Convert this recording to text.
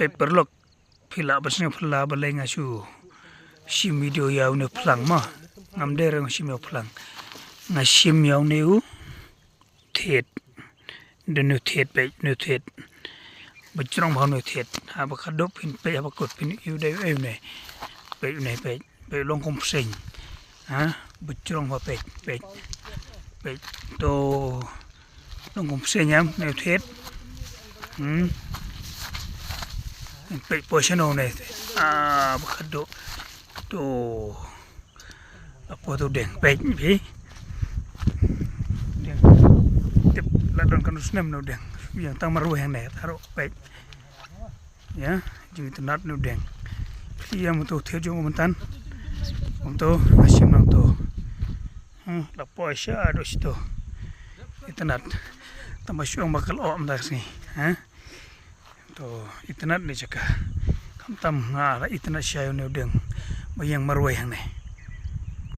perlok pila basnya pula balai ngasu sim video yau ne plang ma ngam der sim yau plang ngasim yau neu thet de nu thet pe nu thet bajrong bhau nu thet ha ba khadop pin pe ba kot pin yu dei eu ne pe long kom sing ha bajrong ba pe to long kom sing yam nu thet pe position ne ba khadop to apa tu deng pe pi deng tip ladon kan usnem no deng yang tang maru yang ne taro pe ya jing tenat no deng yang tu thejo mentan untuk asim nang tu la poisha do stoitenat tamasyo bakal om dak ni ha to itenat ni jaka kam tam nga itenat syayo no deng bayang maru yang ne